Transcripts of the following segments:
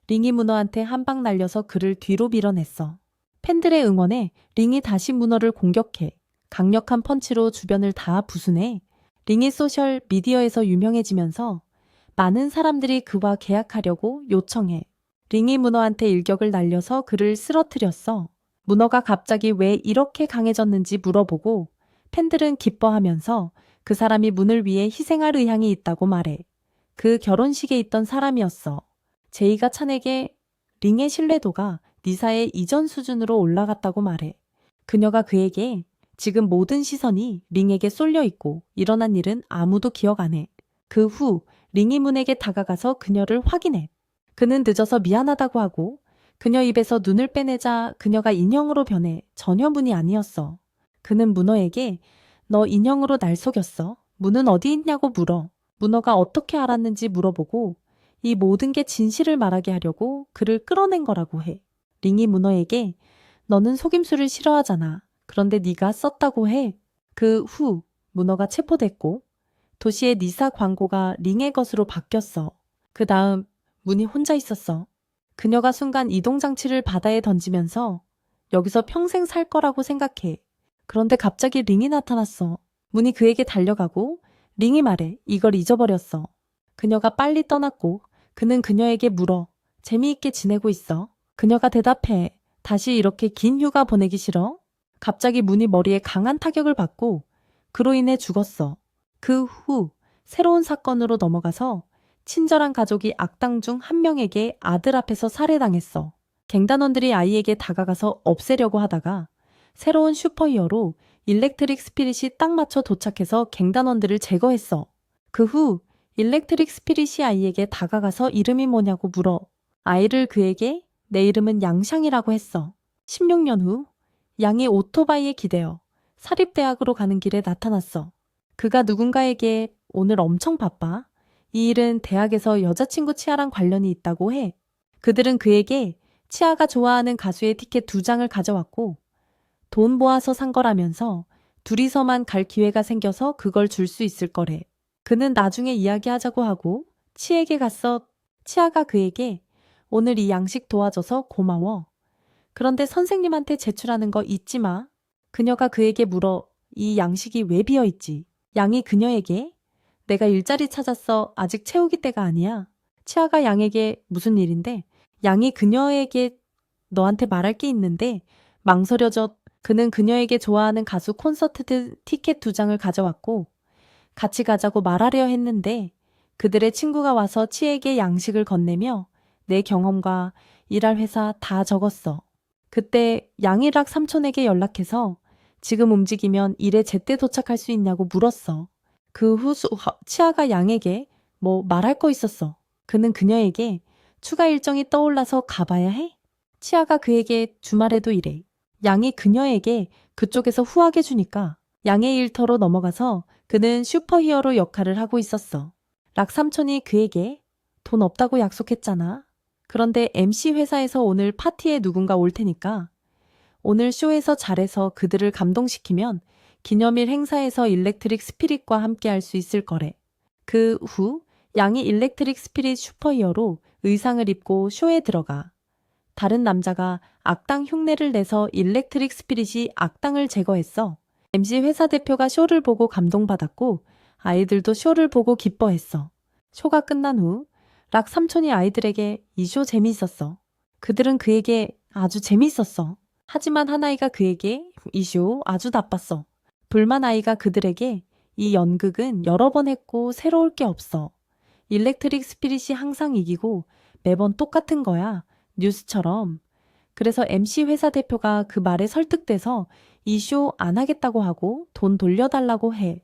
링이 문어한테 한 방 날려서 그를 뒤로 밀어냈어. 팬들의 응원에 링이 다시 문어를 공격해 강력한 펀치로 주변을 다 부수네. 링이 소셜 미디어에서 유명해지면서 많은 사람들이 그와 계약하려고 요청해. 링이 문어한테 일격을 날려서 그를 쓰러뜨렸어. 문어가 갑자기 왜 이렇게 강해졌는지 물어보고 팬들은 기뻐하면서 그 사람이 문을 위해 희생할 의향이 있다고 말해. 그 결혼식에 있던 사람이었어. 제이가 찬에게 링의 신뢰도가 니사의 이전 수준으로 올라갔다고 말해. 그녀가 그에게 지금 모든 시선이 링에게 쏠려 있고 일어난 일은 아무도 기억 안 해. 그 후 링이 문에게 다가가서 그녀를 확인해. 그는 늦어서 미안하다고 하고 그녀 입에서 눈을 빼내자 그녀가 인형으로 변해 전혀 문이 아니었어. 그는 문어에게 너 인형으로 날 속였어. 문은 어디 있냐고 물어. 문어가 어떻게 알았는지 물어보고 이 모든 게 진실을 말하게 하려고 그를 끌어낸 거라고 해. 링이 문어에게 너는 속임수를 싫어하잖아. 그런데 네가 썼다고 해. 그 후 문어가 체포됐고 도시의 니사 광고가 링의 것으로 바뀌었어. 그 다음 문이 혼자 있었어. 그녀가 순간 이동장치를 바다에 던지면서 여기서 평생 살 거라고 생각해. 그런데 갑자기 링이 나타났어. 문이 그에게 달려가고 링이 말해 이걸 잊어버렸어. 그녀가 빨리 떠났고 그는 그녀에게 물어 재미있게 지내고 있어. 그녀가 대답해 다시 이렇게 긴 휴가 보내기 싫어? 갑자기 문이 머리에 강한 타격을 받고 그로 인해 죽었어. 그 후 새로운 사건으로 넘어가서 친절한 가족이 악당 중 한 명에게 아들 앞에서 살해당했어. 갱단원들이 아이에게 다가가서 없애려고 하다가 새로운 슈퍼히어로 일렉트릭 스피릿이 딱 맞춰 도착해서 갱단원들을 제거했어. 그 후 일렉트릭 스피릿이 아이에게 다가가서 이름이 뭐냐고 물어. 아이를 그에게 내 이름은 양샹이라고 했어. 16년 후 양이 오토바이에 기대어 사립대학으로 가는 길에 나타났어. 그가 누군가에게 오늘 엄청 바빠. 이 일은 대학에서 여자친구 치아랑 관련이 있다고 해. 그들은 그에게 치아가 좋아하는 가수의 티켓 2장을 가져왔고 돈 모아서 산 거라면서 둘이서만 갈 기회가 생겨서 그걸 줄 수 있을 거래. 그는 나중에 이야기하자고 하고 치에게 갔어. 치아가 그에게 오늘 이 양식 도와줘서 고마워. 그런데 선생님한테 제출하는 거 잊지 마. 그녀가 그에게 물어 이 양식이 왜 비어 있지? 양이 그녀에게 내가 일자리 찾았어. 아직 채우기 때가 아니야. 치아가 양에게 무슨 일인데? 양이 그녀에게 너한테 말할 게 있는데 망설여져. 그는 그녀에게 좋아하는 가수 콘서트 티켓 2장을 가져왔고 같이 가자고 말하려 했는데 그들의 친구가 와서 치에게 양식을 건네며 내 경험과 일할 회사 다 적었어. 그때 양일학 삼촌에게 연락해서 지금 움직이면 일에 제때 도착할 수 있냐고 물었어. 그 후 치아가 양에게 뭐 말할 거 있었어. 그는 그녀에게 추가 일정이 떠올라서 가봐야 해? 치아가 그에게 주말에도 일해. 양이 그녀에게 그쪽에서 후하게 주니까 양의 일터로 넘어가서 그는 슈퍼히어로 역할을 하고 있었어. 락 삼촌이 그에게 돈 없다고 약속했잖아. 그런데 MC 회사에서 오늘 파티에 누군가 올 테니까 오늘 쇼에서 잘해서 그들을 감동시키면 기념일 행사에서 일렉트릭 스피릿과 함께 할 수 있을 거래. 그 후 양이 일렉트릭 스피릿 슈퍼히어로 의상을 입고 쇼에 들어가. 다른 남자가 악당 흉내를 내서 일렉트릭 스피릿이 악당을 제거했어. MC 회사 대표가 쇼를 보고 감동받았고 아이들도 쇼를 보고 기뻐했어. 쇼가 끝난 후 락 삼촌이 아이들에게 이 쇼 재미있었어. 그들은 그에게 아주 재미있었어. 하지만 한 아이가 그에게 이 쇼 아주 나빴어. 불만 아이가 그들에게 이 연극은 여러 번 했고 새로울 게 없어. 일렉트릭 스피릿이 항상 이기고 매번 똑같은 거야. 뉴스처럼. 그래서 MC 회사 대표가 그 말에 설득돼서 이 쇼 안 하겠다고 하고 돈 돌려달라고 해.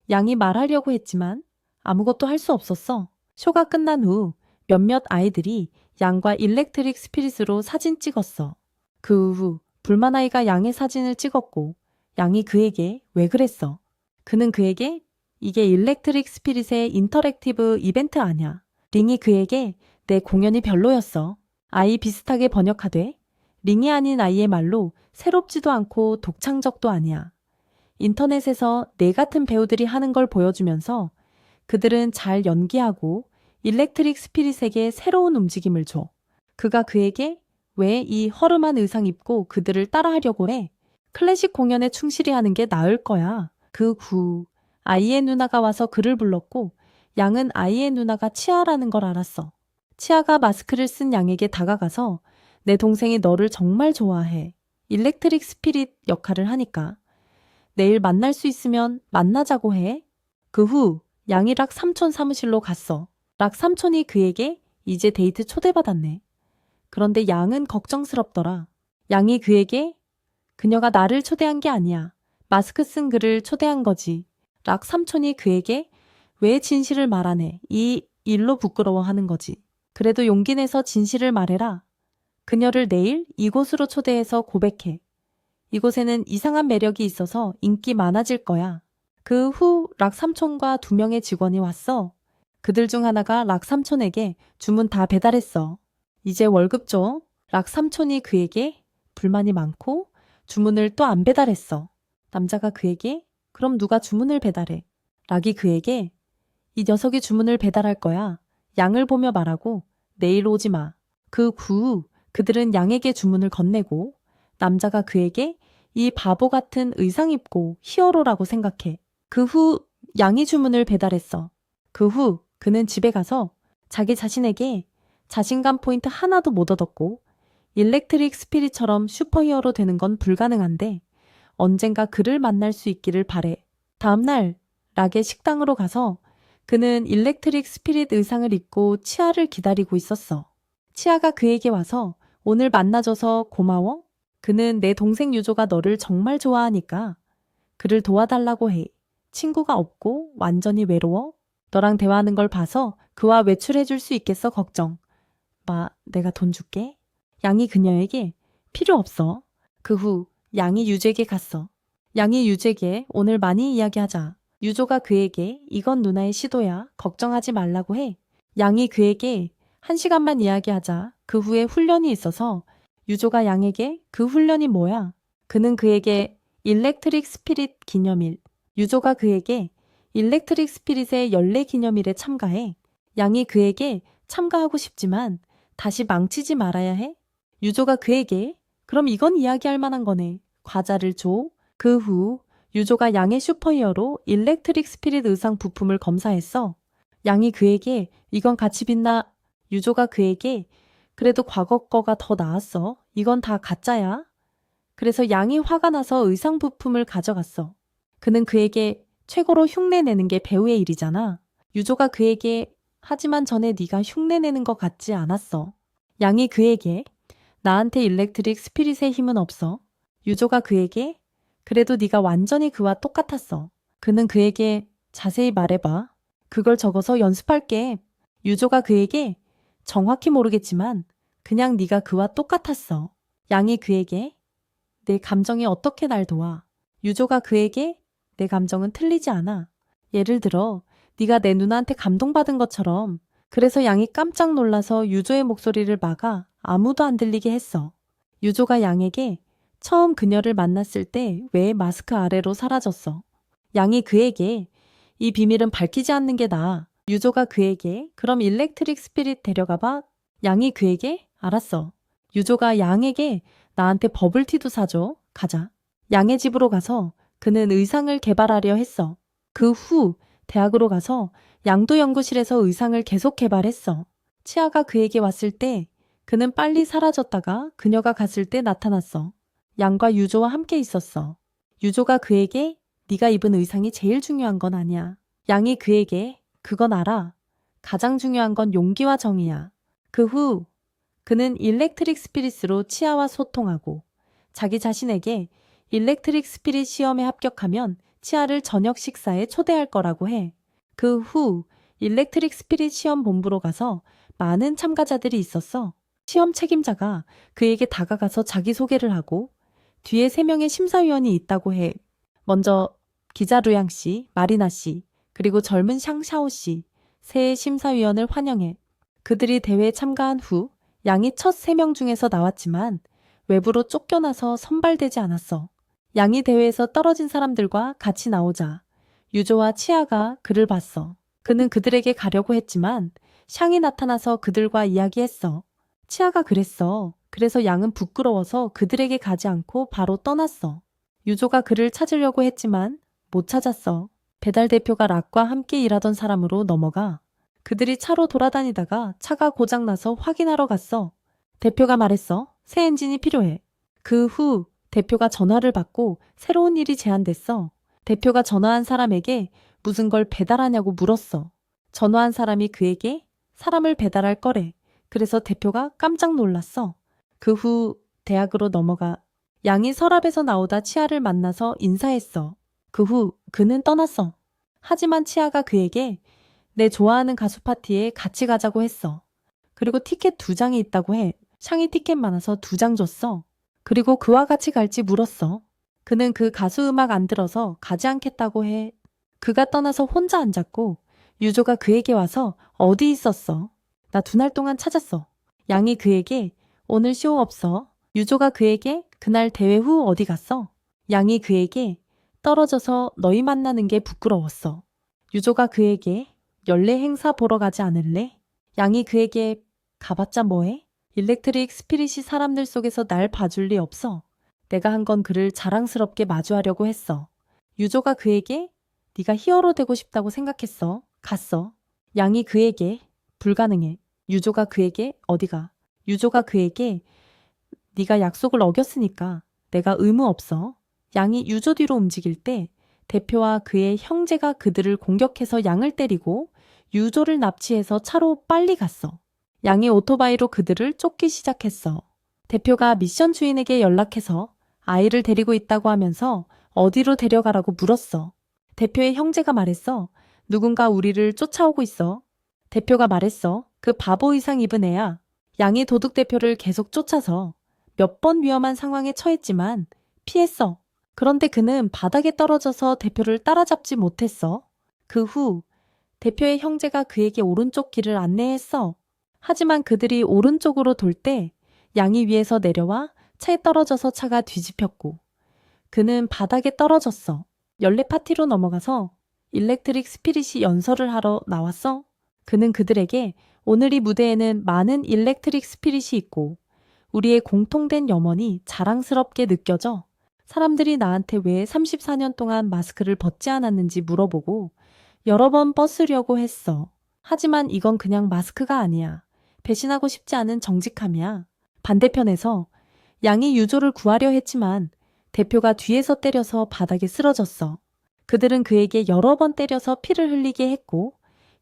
양이 말하려고 했지만 아무것도 할 수 없었어. 쇼가 끝난 후 몇몇 아이들이 양과 일렉트릭 스피릿으로 사진 찍었어. 그 후 불만 아이가 양의 사진을 찍었고 양이 그에게 왜 그랬어? 그는 그에게 이게 일렉트릭 스피릿의 인터랙티브 이벤트 아냐. 링이 그에게 내 공연이 별로였어. 아이 비슷하게 번역하되 링이 아닌 아이의 말로 새롭지도 않고 독창적도 아니야. 인터넷에서 내 같은 배우들이 하는 걸 보여주면서 그들은 잘 연기하고 일렉트릭 스피릿에게 새로운 움직임을 줘. 그가 그에게 왜 이 허름한 의상 입고 그들을 따라하려고 해? 클래식 공연에 충실히 하는 게 나을 거야. 그 후 아이의 누나가 와서 그를 불렀고 양은 아이의 누나가 치아라는 걸 알았어. 치아가 마스크를 쓴 양에게 다가가서 내 동생이 너를 정말 좋아해. 일렉트릭 스피릿 역할을 하니까. 내일 만날 수 있으면 만나자고 해. 그 후 양이 락 삼촌 사무실로 갔어. 락 삼촌이 그에게 이제 데이트 초대받았네. 그런데 양은 걱정스럽더라. 양이 그에게 그녀가 나를 초대한 게 아니야. 마스크 쓴 그를 초대한 거지. 락 삼촌이 그에게 왜 진실을 말하네. 이 일로 부끄러워하는 거지. 그래도 용기 내서 진실을 말해라. 그녀를 내일 이곳으로 초대해서 고백해. 이곳에는 이상한 매력이 있어서 인기 많아질 거야. 그 후 락 삼촌과 2명의 직원이 왔어. 그들 중 하나가 락 삼촌에게 주문 다 배달했어. 이제 월급 줘. 락 삼촌이 그에게 불만이 많고 주문을 또 안 배달했어. 남자가 그에게 그럼 누가 주문을 배달해? 락이 그에게 이 녀석이 주문을 배달할 거야. 양을 보며 말하고 내일 오지 마. 그 후 그들은 양에게 주문을 건네고 남자가 그에게 이 바보 같은 의상 입고 히어로라고 생각해. 그 후 양이 주문을 배달했어. 그 후 그는 집에 가서 자기 자신에게 자신감 포인트 하나도 못 얻었고 일렉트릭 스피릿처럼 슈퍼히어로 되는 건 불가능한데 언젠가 그를 만날 수 있기를 바래. 다음날 락의 식당으로 가서 그는 일렉트릭 스피릿 의상을 입고 치아를 기다리고 있었어. 치아가 그에게 와서 오늘 만나줘서 고마워? 그는 내 동생 유조가 너를 정말 좋아하니까 그를 도와달라고 해. 친구가 없고 완전히 외로워? 너랑 대화하는 걸 봐서 그와 외출해줄 수 있겠어 걱정. 내가 돈 줄게. 양이 그녀에게 필요 없어. 그 후 양이 유조에게 갔어. 양이 유조에게 오늘 많이 이야기하자. 유조가 그에게 이건 누나의 시도야. 걱정하지 말라고 해. 양이 그에게 1시간만 이야기하자. 그 후에 훈련이 있어서 유조가 양에게 그 훈련이 뭐야? 그는 그에게 일렉트릭 스피릿 기념일. 유조가 그에게 일렉트릭 스피릿의 연례 기념일에 참가해. 양이 그에게 참가하고 싶지만 다시 망치지 말아야 해. 유조가 그에게 그럼 이건 이야기할 만한 거네. 과자를 줘. 그 후 유조가 양의 슈퍼히어로 일렉트릭 스피릿 의상 부품을 검사했어. 양이 그에게 이건 같이 빛나. 유조가 그에게 그래도 과거 거가 더 나았어. 이건 다 가짜야. 그래서 양이 화가 나서 의상 부품을 가져갔어. 그는 그에게 최고로 흉내내는 게 배우의 일이잖아. 유조가 그에게 하지만 전에 네가 흉내내는 것 같지 않았어. 양이 그에게 나한테 일렉트릭 스피릿의 힘은 없어. 유조가 그에게 그래도 네가 완전히 그와 똑같았어. 그는 그에게 자세히 말해봐. 그걸 적어서 연습할게. 유조가 그에게 정확히 모르겠지만 그냥 네가 그와 똑같았어. 양이 그에게 내 감정이 어떻게 날 도와? 유조가 그에게 내 감정은 틀리지 않아. 예를 들어 네가 내 누나한테 감동받은 것처럼. 그래서 양이 깜짝 놀라서 유조의 목소리를 막아 아무도 안 들리게 했어. 유조가 양에게 처음 그녀를 만났을 때 왜 마스크 아래로 사라졌어. 양이 그에게 이 비밀은 밝히지 않는 게 나아. 유조가 그에게 그럼 일렉트릭 스피릿 데려가봐. 양이 그에게 알았어. 유조가 양에게 나한테 버블티도 사줘. 가자. 양의 집으로 가서 그는 의상을 개발하려 했어. 그 후 대학으로 가서 양도 연구실에서 의상을 계속 개발했어. 치아가 그에게 왔을 때 그는 빨리 사라졌다가 그녀가 갔을 때 나타났어. 양과 유조와 함께 있었어. 유조가 그에게 네가 입은 의상이 제일 중요한 건 아니야. 양이 그에게 그건 알아. 가장 중요한 건 용기와 정의야. 그 후 그는 일렉트릭 스피릿으로 치아와 소통하고 자기 자신에게 일렉트릭 스피릿 시험에 합격하면 치아를 저녁 식사에 초대할 거라고 해. 그 후 일렉트릭 스피릿 시험 본부로 가서 많은 참가자들이 있었어. 시험 책임자가 그에게 다가가서 자기소개를 하고 뒤에 3명의 심사위원이 있다고 해. 먼저 기자 루양 씨, 마리나 씨, 그리고 젊은 샹샤오 씨, 세 심사위원을 환영해. 그들이 대회에 참가한 후 양이 첫 3명 중에서 나왔지만 외부로 쫓겨나서 선발되지 않았어. 양이 대회에서 떨어진 사람들과 같이 나오자 유조와 치아가 그를 봤어. 그는 그들에게 가려고 했지만 샹이 나타나서 그들과 이야기했어. 치아가 그랬어. 그래서 양은 부끄러워서 그들에게 가지 않고 바로 떠났어. 유조가 그를 찾으려고 했지만 못 찾았어. 배달 대표가 락과 함께 일하던 사람으로 넘어가. 그들이 차로 돌아다니다가 차가 고장나서 확인하러 갔어. 대표가 말했어. 새 엔진이 필요해. 그 후 대표가 전화를 받고 새로운 일이 제안됐어. 대표가 전화한 사람에게 무슨 걸 배달하냐고 물었어. 전화한 사람이 그에게 사람을 배달할 거래. 그래서 대표가 깜짝 놀랐어. 그 후 대학으로 넘어가 양이 서랍에서 나오다 치아를 만나서 인사했어. 그 후 그는 떠났어. 하지만 치아가 그에게 내 좋아하는 가수 파티에 같이 가자고 했어. 그리고 티켓 2장이 있다고 해. 샹이 티켓 많아서 2장 줬어. 그리고 그와 같이 갈지 물었어. 그는 그 가수 음악 안 들어서 가지 않겠다고 해. 그가 떠나서 혼자 앉았고 유조가 그에게 와서 어디 있었어? 나 2날 동안 찾았어. 양이 그에게 오늘 쇼 없어. 유조가 그에게 그날 대회 후 어디 갔어? 양이 그에게 떨어져서 너희 만나는 게 부끄러웠어. 유조가 그에게 연례 행사 보러 가지 않을래? 양이 그에게 가봤자 뭐해? 일렉트릭 스피릿이 사람들 속에서 날 봐줄 리 없어. 내가 한 건 그를 자랑스럽게 마주하려고 했어. 유조가 그에게 네가 히어로 되고 싶다고 생각했어. 갔어. 양이 그에게 불가능해. 유조가 그에게 어디가? 유조가 그에게 네가 약속을 어겼으니까 내가 의무 없어. 양이 유조 뒤로 움직일 때 대표와 그의 형제가 그들을 공격해서 양을 때리고 유조를 납치해서 차로 빨리 갔어. 양이 오토바이로 그들을 쫓기 시작했어. 대표가 미션 주인에게 연락해서 아이를 데리고 있다고 하면서 어디로 데려가라고 물었어. 대표의 형제가 말했어. 누군가 우리를 쫓아오고 있어. 대표가 말했어. 그 바보 의상 입은 애야. 양이 도둑 대표를 계속 쫓아서 몇 번 위험한 상황에 처했지만 피했어. 그런데 그는 바닥에 떨어져서 대표를 따라잡지 못했어. 그 후 대표의 형제가 그에게 오른쪽 길을 안내했어. 하지만 그들이 오른쪽으로 돌 때 양이 위에서 내려와 차에 떨어져서 차가 뒤집혔고 그는 바닥에 떨어졌어. 연례 파티로 넘어가서 일렉트릭 스피릿이 연설을 하러 나왔어. 그는 그들에게 오늘 이 무대에는 많은 일렉트릭 스피릿이 있고 우리의 공통된 염원이 자랑스럽게 느껴져. 사람들이 나한테 왜 34년 동안 마스크를 벗지 않았는지 물어보고 여러 번 벗으려고 했어. 하지만 이건 그냥 마스크가 아니야. 배신하고 싶지 않은 정직함이야. 반대편에서 양이 유조를 구하려 했지만 대표가 뒤에서 때려서 바닥에 쓰러졌어. 그들은 그에게 여러 번 때려서 피를 흘리게 했고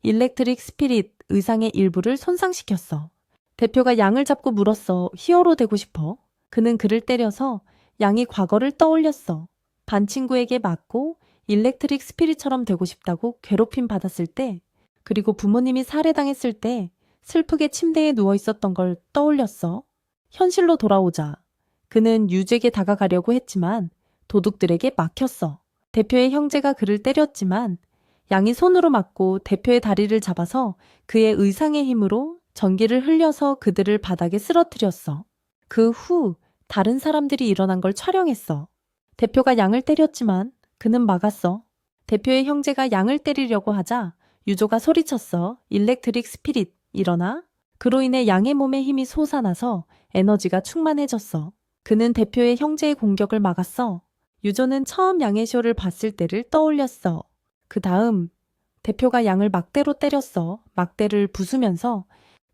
일렉트릭 스피릿 의상의 일부를 손상시켰어. 대표가 양을 잡고 물었어. 히어로 되고 싶어? 그는 그를 때려서 양이 과거를 떠올렸어. 반 친구에게 맞고 일렉트릭 스피릿처럼 되고 싶다고 괴롭힘 받았을 때 그리고 부모님이 살해당했을 때 슬프게 침대에 누워 있었던 걸 떠올렸어. 현실로 돌아오자 그는 유잭에 다가가려고 했지만 도둑들에게 막혔어. 대표의 형제가 그를 때렸지만 양이 손으로 막고 대표의 다리를 잡아서 그의 의상의 힘으로 전기를 흘려서 그들을 바닥에 쓰러뜨렸어. 그 후 다른 사람들이 일어난 걸 촬영했어. 대표가 양을 때렸지만 그는 막았어. 대표의 형제가 양을 때리려고 하자 유조가 소리쳤어. 일렉트릭 스피릿, 일어나. 그로 인해 양의 몸에 힘이 솟아나서 에너지가 충만해졌어. 그는 대표의 형제의 공격을 막았어. 유조는 처음 양의 쇼를 봤을 때를 떠올렸어. 그 다음 대표가 양을 막대로 때렸어. 막대를 부수면서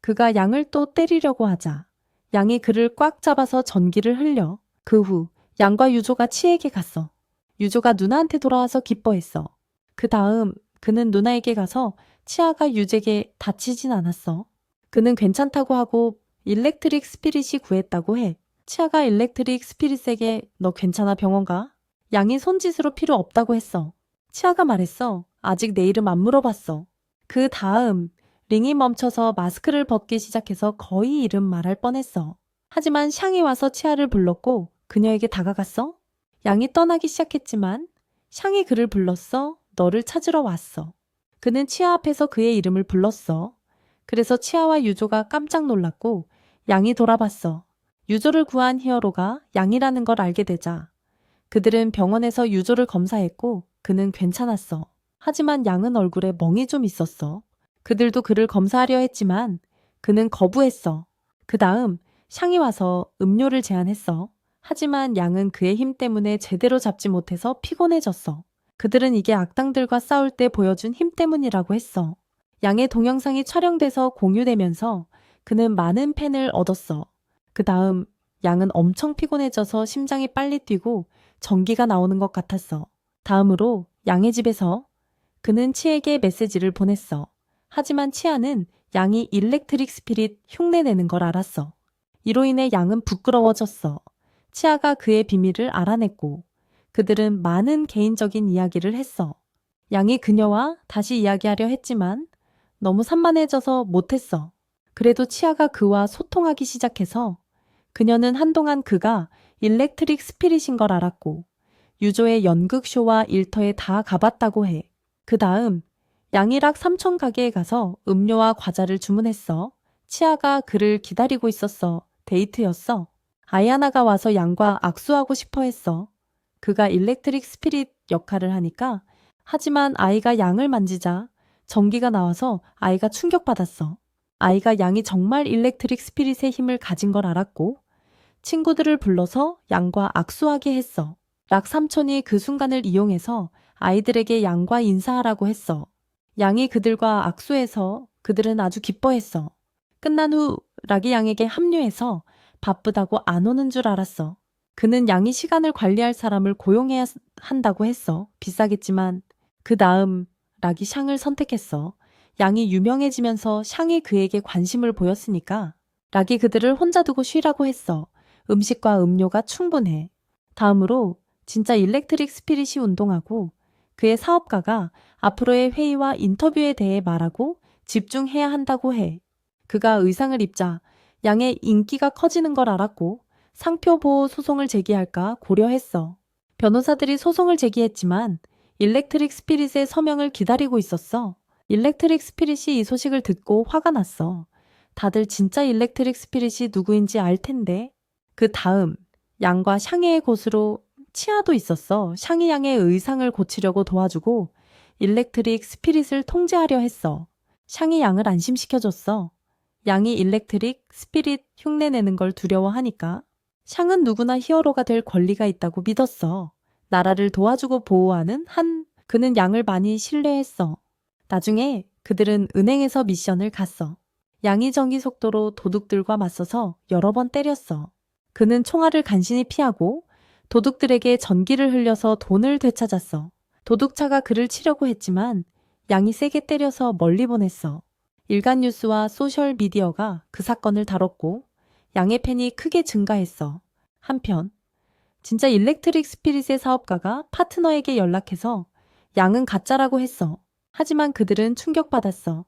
그가 양을 또 때리려고 하자 양이 그를 꽉 잡아서 전기를 흘려. 그 후 양과 유조가 치에게 갔어. 유조가 누나한테 돌아와서 기뻐했어. 그 다음 그는 누나에게 가서 치아가 유잭에 다치진 않았어. 그는 괜찮다고 하고 일렉트릭 스피릿이 구했다고 해. 치아가 일렉트릭 스피릿에게 너 괜찮아 병원 가? 양이 손짓으로 필요 없다고 했어. 치아가 말했어. 아직 내 이름 안 물어봤어. 그 다음 링이 멈춰서 마스크를 벗기 시작해서 거의 이름 말할 뻔했어. 하지만 샹이 와서 치아를 불렀고 그녀에게 다가갔어. 양이 떠나기 시작했지만 샹이 그를 불렀어. 너를 찾으러 왔어. 그는 치아 앞에서 그의 이름을 불렀어. 그래서 치아와 유조가 깜짝 놀랐고 양이 돌아봤어. 유조를 구한 히어로가 양이라는 걸 알게 되자 그들은 병원에서 유조를 검사했고 그는 괜찮았어. 하지만 양은 얼굴에 멍이 좀 있었어. 그들도 그를 검사하려 했지만 그는 거부했어. 그 다음 샹이 와서 음료를 제안했어. 하지만 양은 그의 힘 때문에 제대로 잡지 못해서 피곤해졌어. 그들은 이게 악당들과 싸울 때 보여준 힘 때문이라고 했어. 양의 동영상이 촬영돼서 공유되면서 그는 많은 팬을 얻었어. 그 다음 양은 엄청 피곤해져서 심장이 빨리 뛰고 전기가 나오는 것 같았어. 다음으로 양의 집에서 그는 치에게 메시지를 보냈어. 하지만 치아는 양이 일렉트릭 스피릿 흉내내는 걸 알았어. 이로 인해 양은 부끄러워졌어. 치아가 그의 비밀을 알아냈고 그들은 많은 개인적인 이야기를 했어. 양이 그녀와 다시 이야기하려 했지만 너무 산만해져서 못했어. 그래도 치아가 그와 소통하기 시작해서 그녀는 한동안 그가 일렉트릭 스피릿인 걸 알았고 유조의 연극쇼와 일터에 다 가봤다고 해. 그 다음 양이락 삼촌 가게에 가서 음료와 과자를 주문했어. 치아가 그를 기다리고 있었어. 데이트였어. 아이아나가 와서 양과 악수하고 싶어 했어. 그가 일렉트릭 스피릿 역할을 하니까. 하지만 아이가 양을 만지자 전기가 나와서 아이가 충격받았어. 아이가 양이 정말 일렉트릭 스피릿의 힘을 가진 걸 알았고 친구들을 불러서 양과 악수하게 했어. 락 삼촌이 그 순간을 이용해서 아이들에게 양과 인사하라고 했어. 양이 그들과 악수해서 그들은 아주 기뻐했어. 끝난 후 락이 양에게 합류해서 바쁘다고 안 오는 줄 알았어. 그는 양이 시간을 관리할 사람을 고용해야 한다고 했어. 비싸겠지만 그 다음 락이 샹을 선택했어. 양이 유명해지면서 샹이 그에게 관심을 보였으니까 락이 그들을 혼자 두고 쉬라고 했어. 음식과 음료가 충분해. 다음으로 진짜 일렉트릭 스피릿이 운동하고 그의 사업가가 앞으로의 회의와 인터뷰에 대해 말하고 집중해야 한다고 해. 그가 의상을 입자 양의 인기가 커지는 걸 알았고 상표 보호 소송을 제기할까 고려했어. 변호사들이 소송을 제기했지만 일렉트릭 스피릿의 서명을 기다리고 있었어. 일렉트릭 스피릿이 이 소식을 듣고 화가 났어. 다들 진짜 일렉트릭 스피릿이 누구인지 알 텐데. 그 다음 양과 샹이의 곳으로 치아도 있었어. 샹이 양의 의상을 고치려고 도와주고 일렉트릭 스피릿을 통제하려 했어. 샹이 양을 안심시켜줬어. 양이 일렉트릭 스피릿 흉내내는 걸 두려워하니까. 샹은 누구나 히어로가 될 권리가 있다고 믿었어. 나라를 도와주고 보호하는 그는 양을 많이 신뢰했어. 나중에 그들은 은행에서 미션을 갔어. 양이 전기 속도로 도둑들과 맞서서 여러 번 때렸어. 그는 총알을 간신히 피하고 도둑들에게 전기를 흘려서 돈을 되찾았어. 도둑차가 그를 치려고 했지만 양이 세게 때려서 멀리 보냈어. 일간 뉴스와 소셜 미디어가 그 사건을 다뤘고 양의 팬이 크게 증가했어. 한편 진짜 일렉트릭 스피릿의 사업가가 파트너에게 연락해서 양은 가짜라고 했어. 하지만 그들은 충격받았어.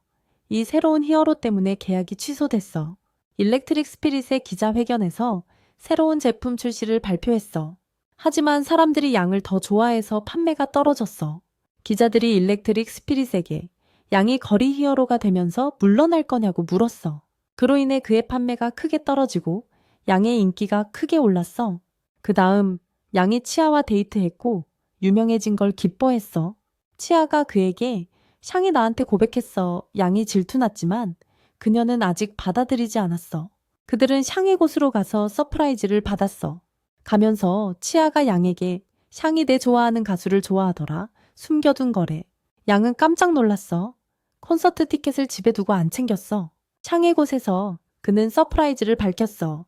이 새로운 히어로 때문에 계약이 취소됐어. 일렉트릭 스피릿의 기자회견에서 새로운 제품 출시를 발표했어. 하지만 사람들이 양을 더 좋아해서 판매가 떨어졌어. 기자들이 일렉트릭 스피릿에게 양이 거리 히어로가 되면서 물러날 거냐고 물었어. 그로 인해 그의 판매가 크게 떨어지고 양의 인기가 크게 올랐어. 그 다음 양이 치아와 데이트했고 유명해진 걸 기뻐했어. 치아가 그에게 샹이 나한테 고백했어. 양이 질투났지만 그녀는 아직 받아들이지 않았어. 그들은 샹의 곳으로 가서 서프라이즈를 받았어. 가면서 치아가 양에게 샹이 내 좋아하는 가수를 좋아하더라. 숨겨둔 거래. 양은 깜짝 놀랐어. 콘서트 티켓을 집에 두고 안 챙겼어. 샹의 곳에서 그는 서프라이즈를 밝혔어.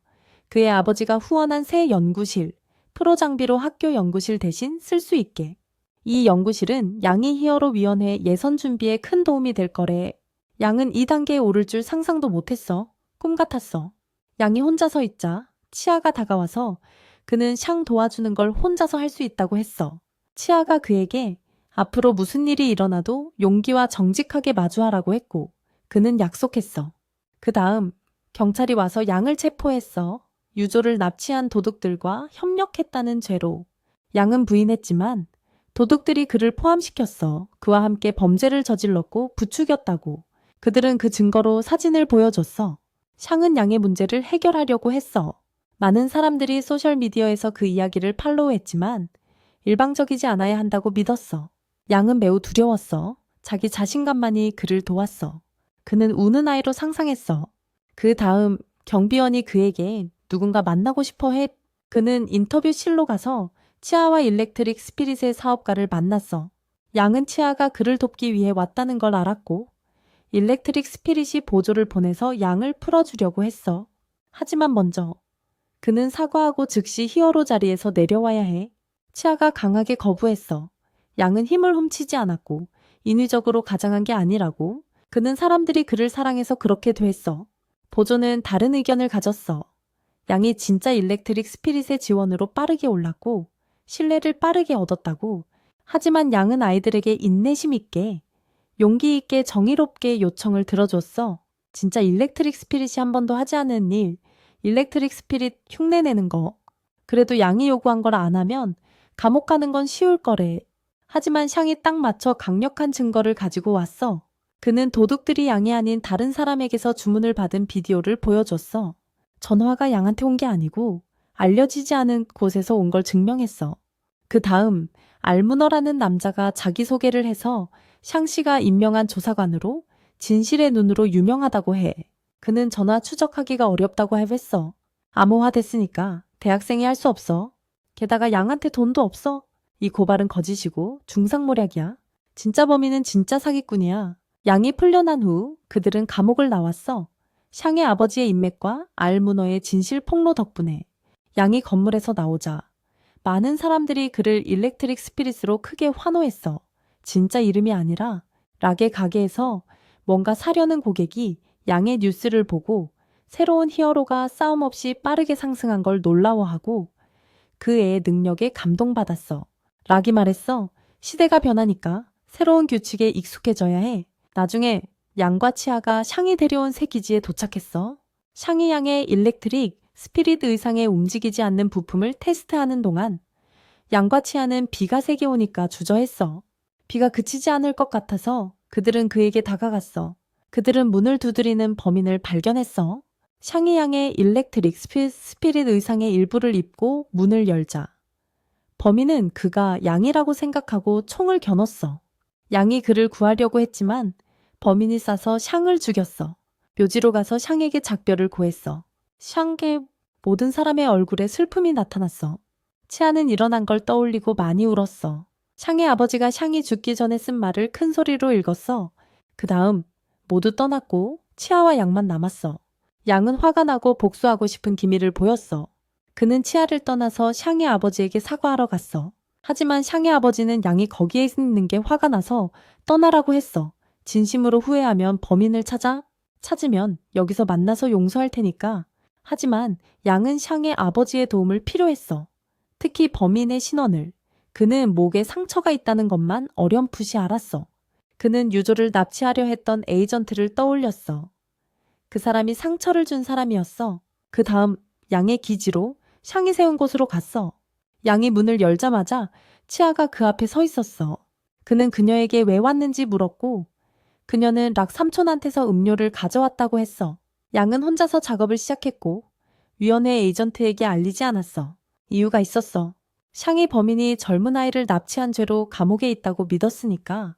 그의 아버지가 후원한 새 연구실, 프로 장비로 학교 연구실 대신 쓸 수 있게. 이 연구실은 양이 히어로 위원회 예선 준비에 큰 도움이 될 거래. 양은 2단계에 오를 줄 상상도 못했어. 꿈 같았어. 양이 혼자 서 있자 치아가 다가와서 그는 샹 도와주는 걸 혼자서 할 수 있다고 했어. 치아가 그에게 앞으로 무슨 일이 일어나도 용기와 정직하게 마주하라고 했고 그는 약속했어. 그 다음 경찰이 와서 양을 체포했어. 유조를 납치한 도둑들과 협력했다는 죄로. 양은 부인했지만 도둑들이 그를 포함시켰어. 그와 함께 범죄를 저질렀고 부추겼다고. 그들은 그 증거로 사진을 보여줬어. 샹은 양의 문제를 해결하려고 했어. 많은 사람들이 소셜미디어에서 그 이야기를 팔로우했지만 일방적이지 않아야 한다고 믿었어. 양은 매우 두려웠어. 자기 자신감만이 그를 도왔어. 그는 우는 아이로 상상했어. 그 다음 경비원이 그에게 누군가 만나고 싶어 해. 그는 인터뷰실로 가서 치아와 일렉트릭 스피릿의 사업가를 만났어. 양은 치아가 그를 돕기 위해 왔다는 걸 알았고 일렉트릭 스피릿이 보조를 보내서 양을 풀어주려고 했어. 하지만 먼저 그는 사과하고 즉시 히어로 자리에서 내려와야 해. 치아가 강하게 거부했어. 양은 힘을 훔치지 않았고 인위적으로 가장한 게 아니라고. 그는 사람들이 그를 사랑해서 그렇게 됐어. 보조는 다른 의견을 가졌어. 양이 진짜 일렉트릭 스피릿의 지원으로 빠르게 올랐고 신뢰를 빠르게 얻었다고. 하지만 양은 아이들에게 인내심 있게 용기 있게 정의롭게 요청을 들어줬어. 진짜 일렉트릭 스피릿이 한 번도 하지 않은 일, 일렉트릭 스피릿 흉내내는 거. 그래도 양이 요구한 걸 안 하면 감옥 가는 건 쉬울 거래. 하지만 샹이 딱 맞춰 강력한 증거를 가지고 왔어. 그는 도둑들이 양이 아닌 다른 사람에게서 주문을 받은 비디오를 보여줬어. 전화가 양한테 온 게 아니고 알려지지 않은 곳에서 온 걸 증명했어. 그 다음 알무너라는 남자가 자기소개를 해서 샹 씨가 임명한 조사관으로 진실의 눈으로 유명하다고 해. 그는 전화 추적하기가 어렵다고 했어. 암호화됐으니까 대학생이 할 수 없어. 게다가 양한테 돈도 없어. 이 고발은 거짓이고 중상모략이야. 진짜 범인은 진짜 사기꾼이야. 양이 풀려난 후 그들은 감옥을 나왔어. 샹의 아버지의 인맥과 알무너의 진실 폭로 덕분에 양이 건물에서 나오자 많은 사람들이 그를 일렉트릭 스피릿으로 크게 환호했어. 진짜 이름이 아니라 락의 가게에서 뭔가 사려는 고객이 양의 뉴스를 보고 새로운 히어로가 싸움 없이 빠르게 상승한 걸 놀라워하고 그 애의 능력에 감동받았어. 락이 말했어. 시대가 변하니까 새로운 규칙에 익숙해져야 해. 나중에 양과 치아가 샹이 데려온 새 기지에 도착했어. 샹이 양의 일렉트릭 스피릿 의상에 움직이지 않는 부품을 테스트하는 동안 양과 치아는 비가 세게 오니까 주저했어. 비가 그치지 않을 것 같아서 그들은 그에게 다가갔어. 그들은 문을 두드리는 범인을 발견했어. 샹이 양의 일렉트릭 스피릿 의상의 일부를 입고 문을 열자 범인은 그가 양이라고 생각하고 총을 겨눴어. 양이 그를 구하려고 했지만 범인이 쏴서 샹을 죽였어. 묘지로 가서 샹에게 작별을 고했어. 샹의 모든 사람의 얼굴에 슬픔이 나타났어. 치아는 일어난 걸 떠올리고 많이 울었어. 샹의 아버지가 샹이 죽기 전에 쓴 말을 큰 소리로 읽었어. 그 다음 모두 떠났고 치아와 양만 남았어. 양은 화가 나고 복수하고 싶은 기미를 보였어. 그는 치아를 떠나서 샹의 아버지에게 사과하러 갔어. 하지만 샹의 아버지는 양이 거기에 있는 게 화가 나서 떠나라고 했어. 진심으로 후회하면 범인을 찾으면 여기서 만나서 용서할 테니까. 하지만 양은 샹의 아버지의 도움을 필요했어. 특히 범인의 신원을. 그는 목에 상처가 있다는 것만 어렴풋이 알았어. 그는 유조를 납치하려 했던 에이전트를 떠올렸어. 그 사람이 상처를 준 사람이었어. 그 다음 양의 기지로 샹이 세운 곳으로 갔어. 양이 문을 열자마자 치아가 그 앞에 서 있었어. 그는 그녀에게 왜 왔는지 물었고 그녀는 락 삼촌한테서 음료를 가져왔다고 했어. 양은 혼자서 작업을 시작했고 위원회 에이전트에게 알리지 않았어. 이유가 있었어. 샹이 범인이 젊은 아이를 납치한 죄로 감옥에 있다고 믿었으니까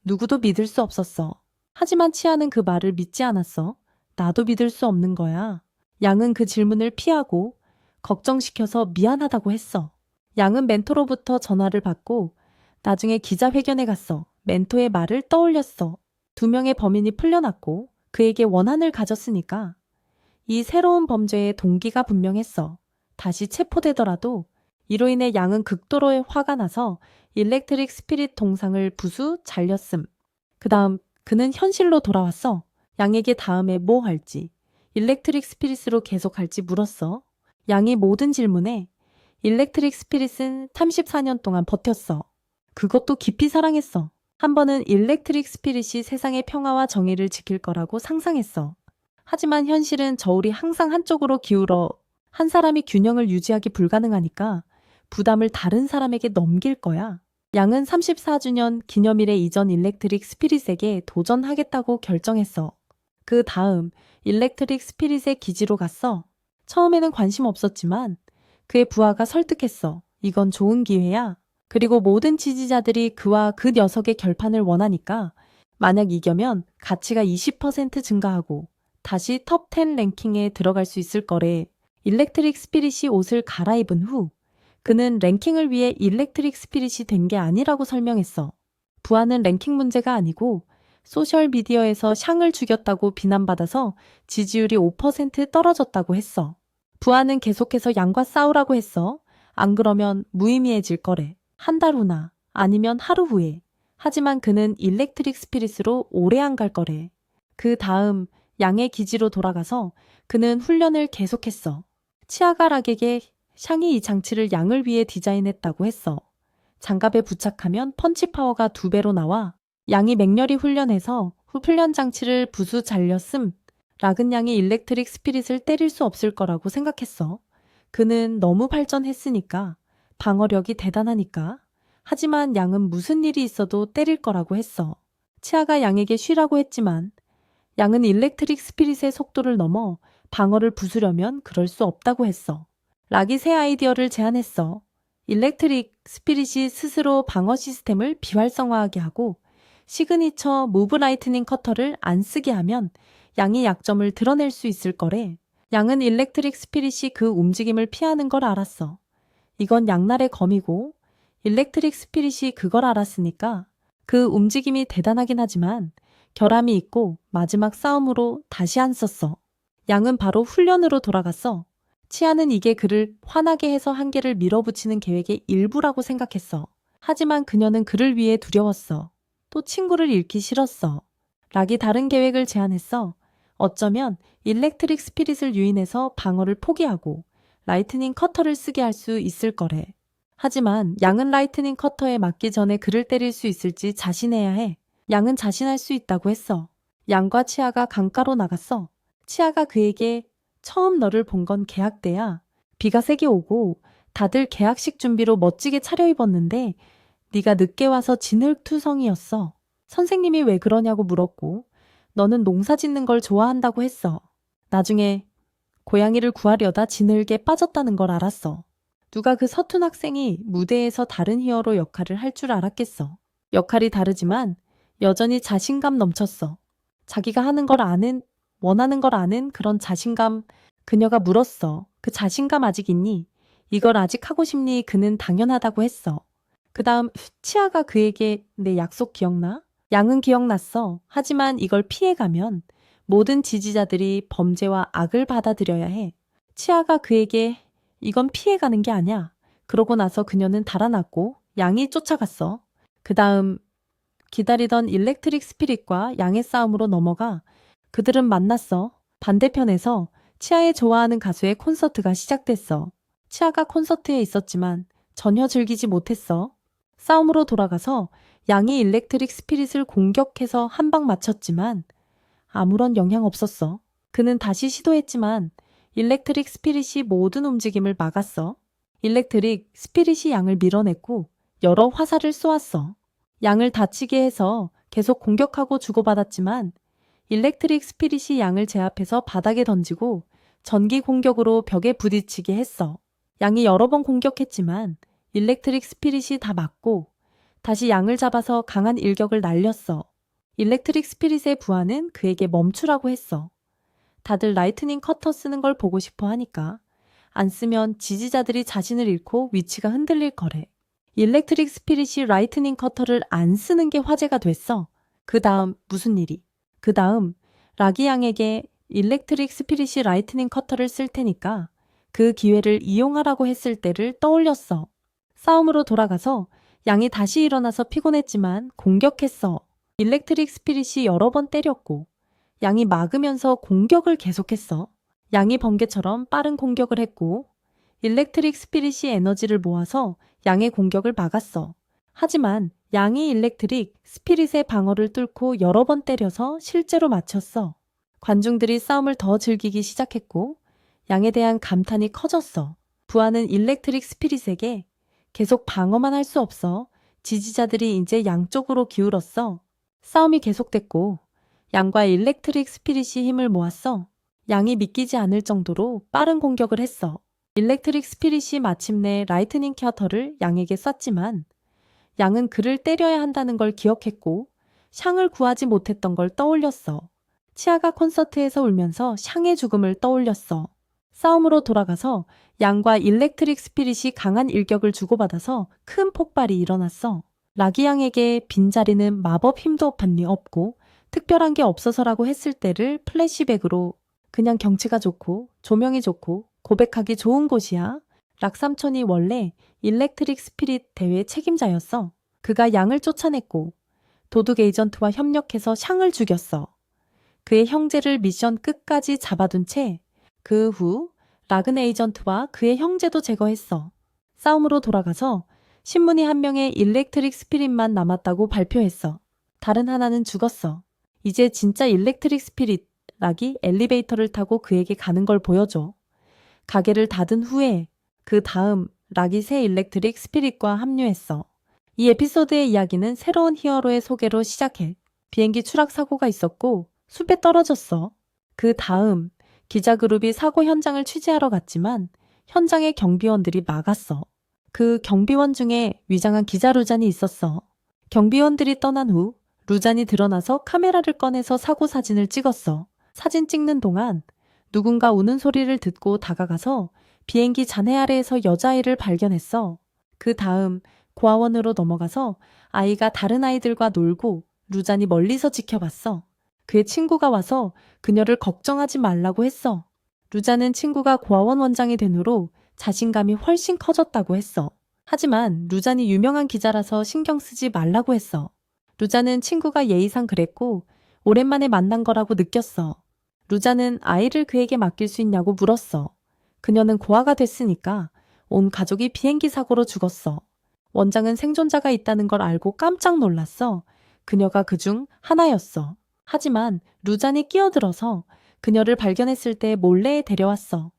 누구도 믿을 수 없었어. 하지만 치아는 그 말을 믿지 않았어. 나도 믿을 수 없는 거야. 양은 그 질문을 피하고 걱정시켜서 미안하다고 했어. 양은 멘토로부터 전화를 받고 나중에 기자회견에 갔어. 멘토의 말을 떠올렸어. 2명의 범인이 풀려났고 그에게 원한을 가졌으니까 이 새로운 범죄의 동기가 분명했어. 다시 체포되더라도 이로 인해 양은 극도로 화가 나서 일렉트릭 스피릿 동상을 부수 잘렸음. 그 다음 그는 현실로 돌아왔어. 양에게 다음에 뭐 할지, 일렉트릭 스피릿으로 계속할지 물었어. 양이 모든 질문에 일렉트릭 스피릿은 34년 동안 버텼어. 그것도 깊이 사랑했어. 한 번은 일렉트릭 스피릿이 세상의 평화와 정의를 지킬 거라고 상상했어. 하지만 현실은 저울이 항상 한쪽으로 기울어 한 사람이 균형을 유지하기 불가능하니까 부담을 다른 사람에게 넘길 거야. 양은 34주년 기념일에 이전 일렉트릭 스피릿에게 도전하겠다고 결정했어. 그 다음 일렉트릭 스피릿의 기지로 갔어. 처음에는 관심 없었지만 그의 부하가 설득했어. 이건 좋은 기회야. 그리고 모든 지지자들이 그와 그 녀석의 결판을 원하니까 만약 이겨면 가치가 20% 증가하고 다시 톱 10 랭킹에 들어갈 수 있을 거래. 일렉트릭 스피릿이 옷을 갈아입은 후 그는 랭킹을 위해 일렉트릭 스피릿이 된 게 아니라고 설명했어. 부하는 랭킹 문제가 아니고 소셜미디어에서 샹을 죽였다고 비난받아서 지지율이 5% 떨어졌다고 했어. 부하는 계속해서 양과 싸우라고 했어. 안 그러면 무의미해질 거래. 한 달 후나 아니면 하루 후에. 하지만 그는 일렉트릭 스피릿으로 오래 안 갈 거래. 그 다음 양의 기지로 돌아가서 그는 훈련을 계속했어. 치아가 락에게 샹이 이 장치를 양을 위해 디자인했다고 했어. 장갑에 부착하면 펀치 파워가 2배로 나와. 양이 맹렬히 훈련해서 훈련 장치를 부수 잘렸음. 락은 양이 일렉트릭 스피릿을 때릴 수 없을 거라고 생각했어. 그는 너무 발전했으니까, 방어력이 대단하니까. 하지만 양은 무슨 일이 있어도 때릴 거라고 했어. 치아가 양에게 쉬라고 했지만 양은 일렉트릭 스피릿의 속도를 넘어 방어를 부수려면 그럴 수 없다고 했어. 락이 새 아이디어를 제안했어. 일렉트릭 스피릿이 스스로 방어 시스템을 비활성화하게 하고 시그니처 무브 라이트닝 커터를 안 쓰게 하면 양이 약점을 드러낼 수 있을 거래. 양은 일렉트릭 스피릿이 그 움직임을 피하는 걸 알았어. 이건 양날의 검이고 일렉트릭 스피릿이 그걸 알았으니까 그 움직임이 대단하긴 하지만 결함이 있고 마지막 싸움으로 다시 안 썼어. 양은 바로 훈련으로 돌아갔어. 치아는 이게 그를 화나게 해서 한계를 밀어붙이는 계획의 일부라고 생각했어. 하지만 그녀는 그를 위해 두려웠어. 또 친구를 잃기 싫었어. 락이 다른 계획을 제안했어. 어쩌면 일렉트릭 스피릿을 유인해서 방어를 포기하고 라이트닝 커터를 쓰게 할 수 있을 거래. 하지만 양은 라이트닝 커터에 맞기 전에 그를 때릴 수 있을지 자신해야 해. 양은 자신할 수 있다고 했어. 양과 치아가 강가로 나갔어. 치아가 그에게 처음 너를 본 건 계약 때야. 비가 세게 오고 다들 계약식 준비로 멋지게 차려입었는데 네가 늦게 와서 진흙투성이었어. 선생님이 왜 그러냐고 물었고 너는 농사 짓는 걸 좋아한다고 했어. 나중에 고양이를 구하려다 진흙에 빠졌다는 걸 알았어. 누가 그 서툰 학생이 무대에서 다른 히어로 역할을 할 줄 알았겠어. 역할이 다르지만 여전히 자신감 넘쳤어. 자기가 하는 걸 아는, 원하는 걸 아는 그런 자신감. 그녀가 물었어. 그 자신감 아직 있니? 이걸 아직 하고 싶니? 그는 당연하다고 했어. 그 다음 치아가 그에게 내 약속 기억나? 양은 기억났어. 하지만 이걸 피해가면 모든 지지자들이 범죄와 악을 받아들여야 해. 치아가 그에게 이건 피해가는 게 아니야. 그러고 나서 그녀는 달아났고 양이 쫓아갔어. 그 다음 기다리던 일렉트릭 스피릿과 양의 싸움으로 넘어가 그들은 만났어. 반대편에서 치아의 좋아하는 가수의 콘서트가 시작됐어. 치아가 콘서트에 있었지만 전혀 즐기지 못했어. 싸움으로 돌아가서 양이 일렉트릭 스피릿을 공격해서 한 방 맞췄지만 아무런 영향 없었어. 그는 다시 시도했지만 일렉트릭 스피릿이 모든 움직임을 막았어. 일렉트릭 스피릿이 양을 밀어냈고 여러 화살을 쏘았어. 양을 다치게 해서 계속 공격하고 주고받았지만 일렉트릭 스피릿이 양을 제압해서 바닥에 던지고 전기 공격으로 벽에 부딪히게 했어. 양이 여러 번 공격했지만 일렉트릭 스피릿이 다 막고 다시 양을 잡아서 강한 일격을 날렸어. 일렉트릭 스피릿의 부하는 그에게 멈추라고 했어. 다들 라이트닝 커터 쓰는 걸 보고 싶어 하니까 안 쓰면 지지자들이 자신을 잃고 위치가 흔들릴 거래. 일렉트릭 스피릿이 라이트닝 커터를 안 쓰는 게 화제가 됐어. 그 다음 무슨 일이? 그 다음 락이 양에게 일렉트릭 스피릿이 라이트닝 커터를 쓸 테니까 그 기회를 이용하라고 했을 때를 떠올렸어. 싸움으로 돌아가서 양이 다시 일어나서 피곤했지만 공격했어. 일렉트릭 스피릿이 여러 번 때렸고 양이 막으면서 공격을 계속했어. 양이 번개처럼 빠른 공격을 했고 일렉트릭 스피릿이 에너지를 모아서 양의 공격을 막았어. 하지만 양이 일렉트릭 스피릿의 방어를 뚫고 여러 번 때려서 실제로 맞췄어. 관중들이 싸움을 더 즐기기 시작했고 양에 대한 감탄이 커졌어. 부하는 일렉트릭 스피릿에게 계속 방어만 할 수 없어. 지지자들이 이제 양쪽으로 기울었어. 싸움이 계속됐고 양과 일렉트릭 스피릿이 힘을 모았어. 양이 믿기지 않을 정도로 빠른 공격을 했어. 일렉트릭 스피릿이 마침내 라이트닝 커터를 양에게 쐈지만 양은 그를 때려야 한다는 걸 기억했고 샹을 구하지 못했던 걸 떠올렸어. 치아가 콘서트에서 울면서 샹의 죽음을 떠올렸어. 싸움으로 돌아가서 양과 일렉트릭 스피릿이 강한 일격을 주고받아서 큰 폭발이 일어났어. 락이 양에게 빈자리는 마법 힘도 반리 없고 특별한 게 없어서라고 했을 때를 플래시백으로 그냥 경치가 좋고 조명이 좋고 고백하기 좋은 곳이야. 락 삼촌이 원래 일렉트릭 스피릿 대회 책임자였어. 그가 양을 쫓아냈고 도둑 에이전트와 협력해서 샹을 죽였어. 그의 형제를 미션 끝까지 잡아둔 채 그 후 락은 에이전트와 그의 형제도 제거했어. 싸움으로 돌아가서 신문이 한 명의 일렉트릭 스피릿만 남았다고 발표했어. 다른 하나는 죽었어. 이제 진짜 일렉트릭 스피릿 락이 엘리베이터를 타고 그에게 가는 걸 보여줘. 가게를 닫은 후에 그 다음 락이 새 일렉트릭 스피릿과 합류했어. 이 에피소드의 이야기는 새로운 히어로의 소개로 시작해. 비행기 추락 사고가 있었고 숲에 떨어졌어. 그 다음 기자그룹이 사고 현장을 취재하러 갔지만 현장에 경비원들이 막았어. 그 경비원 중에 위장한 기자 루잔이 있었어. 경비원들이 떠난 후 루잔이 드러나서 카메라를 꺼내서 사고 사진을 찍었어. 사진 찍는 동안 누군가 우는 소리를 듣고 다가가서 비행기 잔해 아래에서 여자아이를 발견했어. 그 다음 고아원으로 넘어가서 아이가 다른 아이들과 놀고 루잔이 멀리서 지켜봤어. 그의 친구가 와서 그녀를 걱정하지 말라고 했어. 루잔은 친구가 고아원 원장이 된 후로 자신감이 훨씬 커졌다고 했어. 하지만 루잔이 유명한 기자라서 신경 쓰지 말라고 했어. 루잔은 친구가 예의상 그랬고 오랜만에 만난 거라고 느꼈어. 루잔은 아이를 그에게 맡길 수 있냐고 물었어. 그녀는 고아가 됐으니까 온 가족이 비행기 사고로 죽었어. 원장은 생존자가 있다는 걸 알고 깜짝 놀랐어. 그녀가 그중 하나였어. 하지만 루잔이 끼어들어서 그녀를 발견했을 때 몰래 데려왔어.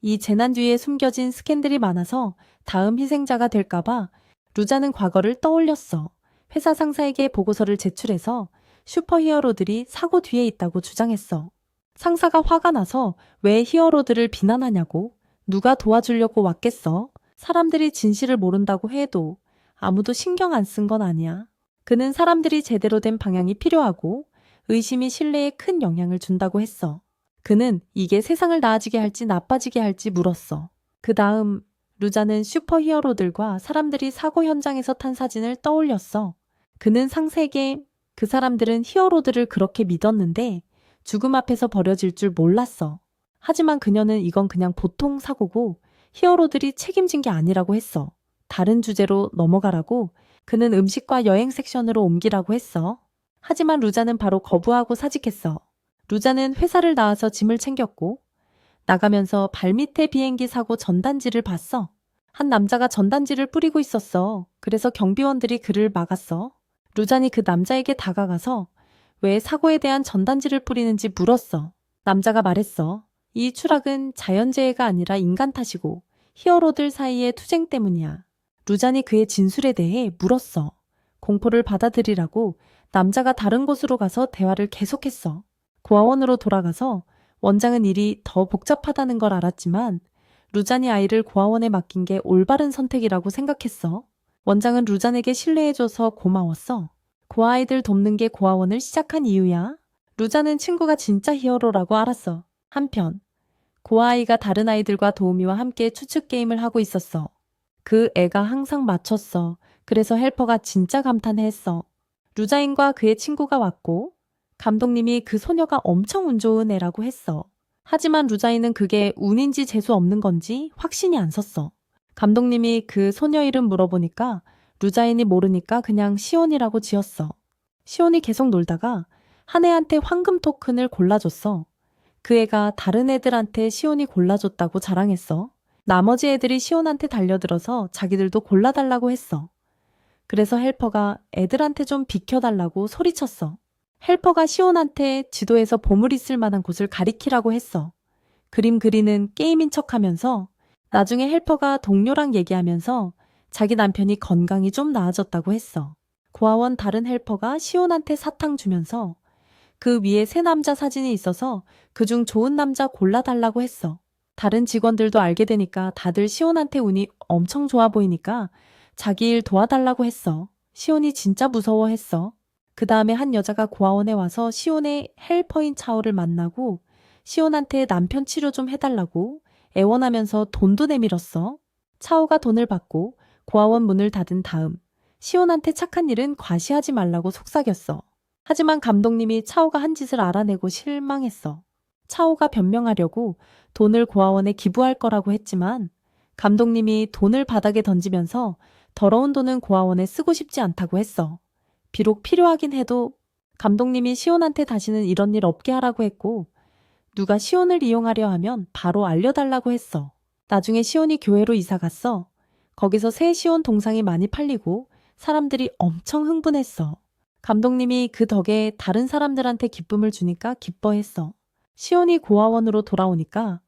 이 재난 뒤에 숨겨진 스캔들이 많아서 다음 희생자가 될까봐 루잔은 과거를 떠올렸어. 회사 상사에게 보고서를 제출해서 슈퍼히어로들이 사고 뒤에 있다고 주장했어. 상사가 화가 나서 왜 히어로들을 비난하냐고, 누가 도와주려고 왔겠어? 사람들이 진실을 모른다고 해도 아무도 신경 안 쓴 건 아니야. 그는 사람들이 제대로 된 방향이 필요하고 의심이 신뢰에 큰 영향을 준다고 했어. 그는 이게 세상을 나아지게 할지 나빠지게 할지 물었어. 그 다음 루자는 슈퍼히어로들과 사람들이 사고 현장에서 탄 사진을 떠올렸어. 그는 상세에게 그 사람들은 히어로들을 그렇게 믿었는데 죽음 앞에서 버려질 줄 몰랐어. 하지만 그녀는 이건 그냥 보통 사고고 히어로들이 책임진 게 아니라고 했어. 다른 주제로 넘어가라고 그는 음식과 여행 섹션으로 옮기라고 했어. 하지만 루자는 바로 거부하고 사직했어. 루자는 회사를 나와서 짐을 챙겼고 나가면서 발밑에 비행기 사고 전단지를 봤어. 한 남자가 전단지를 뿌리고 있었어. 그래서 경비원들이 그를 막았어. 루잔이 그 남자에게 다가가서 왜 사고에 대한 전단지를 뿌리는지 물었어. 남자가 말했어. 이 추락은 자연재해가 아니라 인간 탓이고 히어로들 사이의 투쟁 때문이야. 루잔이 그의 진술에 대해 물었어. 공포를 받아들이라고 남자가 다른 곳으로 가서 대화를 계속했어. 고아원으로 돌아가서 원장은 일이 더 복잡하다는 걸 알았지만 루잔이 아이를 고아원에 맡긴 게 올바른 선택이라고 생각했어. 원장은 루잔에게 신뢰해줘서 고마웠어. 고아아이들 돕는 게 고아원을 시작한 이유야. 루잔은 친구가 진짜 히어로라고 알았어. 한편 고아아이가 다른 아이들과 도우미와 함께 추측 게임을 하고 있었어. 그 애가 항상 맞췄어. 그래서 헬퍼가 진짜 감탄했어. 루자인과 그의 친구가 왔고 감독님이 그 소녀가 엄청 운 좋은 애라고 했어. 하지만 루자인은 그게 운인지 재수 없는 건지 확신이 안 섰어. 감독님이 그 소녀 이름 물어보니까 루자인이 모르니까 그냥 시온이라고 지었어. 시온이 계속 놀다가 한 애한테 황금 토큰을 골라줬어. 그 애가 다른 애들한테 시온이 골라줬다고 자랑했어. 나머지 애들이 시온한테 달려들어서 자기들도 골라달라고 했어. 그래서 헬퍼가 애들한테 좀 비켜달라고 소리쳤어. 헬퍼가 시온한테 지도에서 보물 있을 만한 곳을 가리키라고 했어. 그림 그리는 게임인 척하면서 나중에 헬퍼가 동료랑 얘기하면서 자기 남편이 건강이 좀 나아졌다고 했어. 고아원 다른 헬퍼가 시온한테 사탕 주면서 그 위에 세 남자 사진이 있어서 그중 좋은 남자 골라달라고 했어. 다른 직원들도 알게 되니까 다들 시온한테 운이 엄청 좋아 보이니까 자기 일 도와달라고 했어. 시온이 진짜 무서워했어. 그 다음에 한 여자가 고아원에 와서 시온의 헬퍼인 차오를 만나고 시온한테 남편 치료 좀 해달라고 애원하면서 돈도 내밀었어. 차오가 돈을 받고 고아원 문을 닫은 다음 시온한테 착한 일은 과시하지 말라고 속삭였어. 하지만 감독님이 차오가 한 짓을 알아내고 실망했어. 차오가 변명하려고 돈을 고아원에 기부할 거라고 했지만 감독님이 돈을 바닥에 던지면서 더러운 돈은 고아원에 쓰고 싶지 않다고 했어. 비록 필요하긴 해도 감독님이 시온한테 다시는 이런 일 없게 하라고 했고 누가 시온을 이용하려 하면 바로 알려달라고 했어. 나중에 시온이 교회로 이사 갔어. 거기서 새 시온 동상이 많이 팔리고 사람들이 엄청 흥분했어. 감독님이 그 덕에 다른 사람들한테 기쁨을 주니까 기뻐했어. 시온이 고아원으로 돌아오니까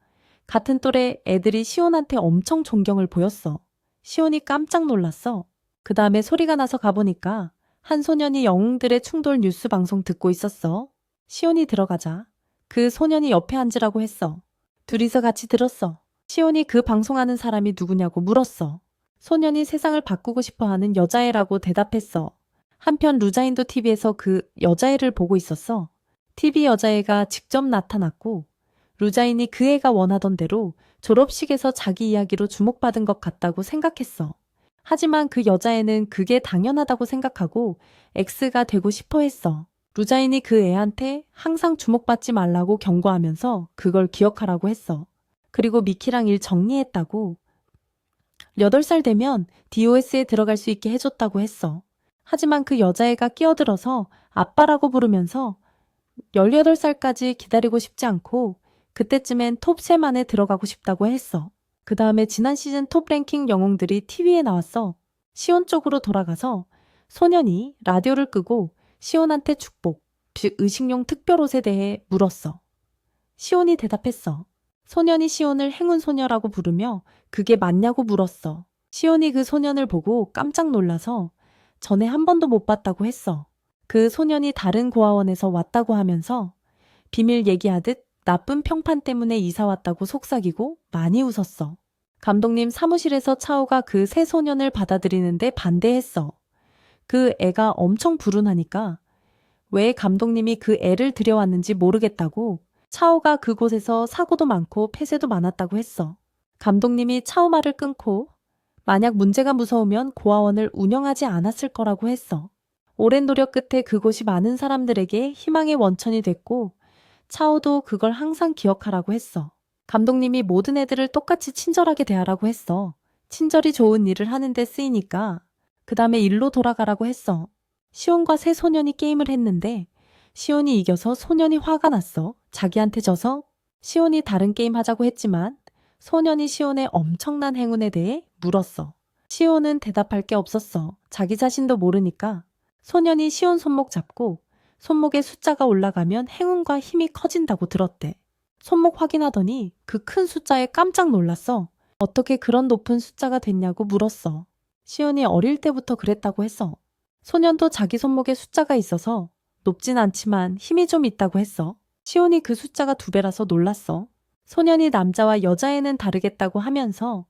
같은 또래 애들이 시온한테 엄청 존경을 보였어. 시온이 깜짝 놀랐어. 그 다음에 소리가 나서 가보니까 한 소년이 영웅들의 충돌 뉴스 방송 듣고 있었어. 시온이 들어가자 그 소년이 옆에 앉으라고 했어. 둘이서 같이 들었어. 시온이 그 방송하는 사람이 누구냐고 물었어. 소년이 세상을 바꾸고 싶어하는 여자애라고 대답했어. 한편 루자인도 TV에서 그 여자애를 보고 있었어. TV 여자애가 직접 나타났고 루자인이 그 애가 원하던 대로 졸업식에서 자기 이야기로 주목받은 것 같다고 생각했어. 하지만 그 여자애는 그게 당연하다고 생각하고 X가 되고 싶어 했어. 루자인이 그 애한테 항상 주목받지 말라고 경고하면서 그걸 기억하라고 했어. 그리고 미키랑 일 정리했다고 8살 되면 DOS에 들어갈 수 있게 해줬다고 했어. 하지만 그 여자애가 끼어들어서 아빠라고 부르면서 18살까지 기다리고 싶지 않고 그때쯤엔 톱 3 안에 들어가고 싶다고 했어. 그 다음에 지난 시즌 톱 랭킹 영웅들이 TV에 나왔어. 시온 쪽으로 돌아가서 소년이 라디오를 끄고 시온한테 축복, 즉 의식용 특별옷에 대해 물었어. 시온이 대답했어. 소년이 시온을 행운 소녀라고 부르며 그게 맞냐고 물었어. 시온이 그 소년을 보고 깜짝 놀라서 전에 한 번도 못 봤다고 했어. 그 소년이 다른 고아원에서 왔다고 하면서 비밀 얘기하듯 나쁜 평판 때문에 이사 왔다고 속삭이고 많이 웃었어. 감독님 사무실에서 차오가 그 새 소년을 받아들이는데 반대했어. 그 애가 엄청 불운하니까 왜 감독님이 그 애를 들여왔는지 모르겠다고 차오가 그곳에서 사고도 많고 폐쇄도 많았다고 했어. 감독님이 차오 말을 끊고 만약 문제가 무서우면 고아원을 운영하지 않았을 거라고 했어. 오랜 노력 끝에 그곳이 많은 사람들에게 희망의 원천이 됐고 차오도 그걸 항상 기억하라고 했어. 감독님이 모든 애들을 똑같이 친절하게 대하라고 했어. 친절이 좋은 일을 하는데 쓰이니까 그 다음에 일로 돌아가라고 했어. 시온과 새 소년이 게임을 했는데 시온이 이겨서 소년이 화가 났어. 자기한테 져서 시온이 다른 게임 하자고 했지만 소년이 시온의 엄청난 행운에 대해 물었어. 시온은 대답할 게 없었어. 자기 자신도 모르니까 소년이 시온 손목 잡고 손목에 숫자가 올라가면 행운과 힘이 커진다고 들었대. 손목 확인하더니 그 큰 숫자에 깜짝 놀랐어. 어떻게 그런 높은 숫자가 됐냐고 물었어. 시온이 어릴 때부터 그랬다고 했어. 소년도 자기 손목에 숫자가 있어서 높진 않지만 힘이 좀 있다고 했어. 시온이 그 숫자가 2배라서 놀랐어. 소년이 남자와 여자애는 다르겠다고 하면서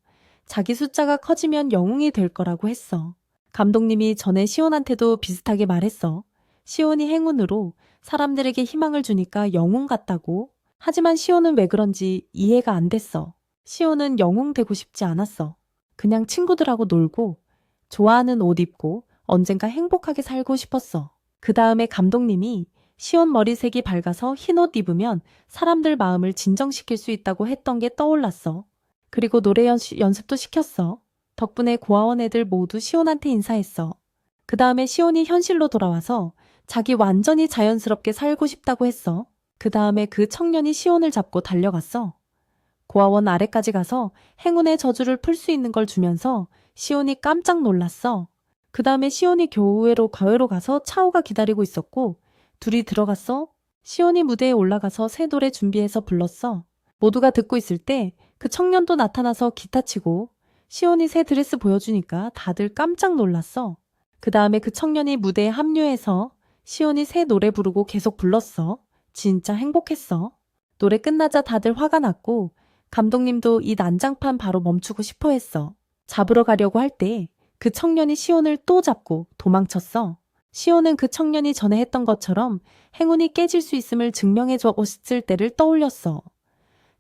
자기 숫자가 커지면 영웅이 될 거라고 했어. 감독님이 전에 시온한테도 비슷하게 말했어. 시온이 행운으로 사람들에게 희망을 주니까 영웅 같다고. 하지만 시온은 왜 그런지 이해가 안 됐어. 시온은 영웅 되고 싶지 않았어. 그냥 친구들하고 놀고 좋아하는 옷 입고 언젠가 행복하게 살고 싶었어. 그 다음에 감독님이 시온 머리색이 밝아서 흰 옷 입으면 사람들 마음을 진정시킬 수 있다고 했던 게 떠올랐어. 그리고 노래 연습도 시켰어. 덕분에 고아원 애들 모두 시온한테 인사했어. 그 다음에 시온이 현실로 돌아와서 자기 완전히 자연스럽게 살고 싶다고 했어. 그 다음에 그 청년이 시온을 잡고 달려갔어. 고아원 아래까지 가서 행운의 저주를 풀 수 있는 걸 주면서 시온이 깜짝 놀랐어. 그 다음에 시온이 교회로 가서 차오가 기다리고 있었고 둘이 들어갔어. 시온이 무대에 올라가서 새 노래 준비해서 불렀어. 모두가 듣고 있을 때 그 청년도 나타나서 기타 치고 시온이 새 드레스 보여주니까 다들 깜짝 놀랐어. 그 다음에 그 청년이 무대에 합류해서 시온이 새 노래 부르고 계속 불렀어. 진짜 행복했어. 노래 끝나자 다들 화가 났고 감독님도 이 난장판 바로 멈추고 싶어 했어. 잡으러 가려고 할 때 그 청년이 시온을 또 잡고 도망쳤어. 시온은 그 청년이 전에 했던 것처럼 행운이 깨질 수 있음을 증명해 줬을 때를 떠올렸어.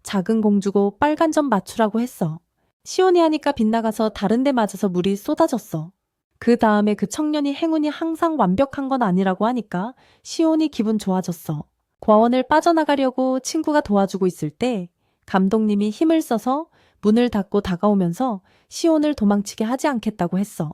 작은 공주고 빨간 점 맞추라고 했어. 시온이 하니까 빗나가서 다른 데 맞아서 물이 쏟아졌어. 그 다음에 그 청년이 행운이 항상 완벽한 건 아니라고 하니까 시온이 기분 좋아졌어. 과원을 빠져나가려고 친구가 도와주고 있을 때 감독님이 힘을 써서 문을 닫고 다가오면서 시온을 도망치게 하지 않겠다고 했어.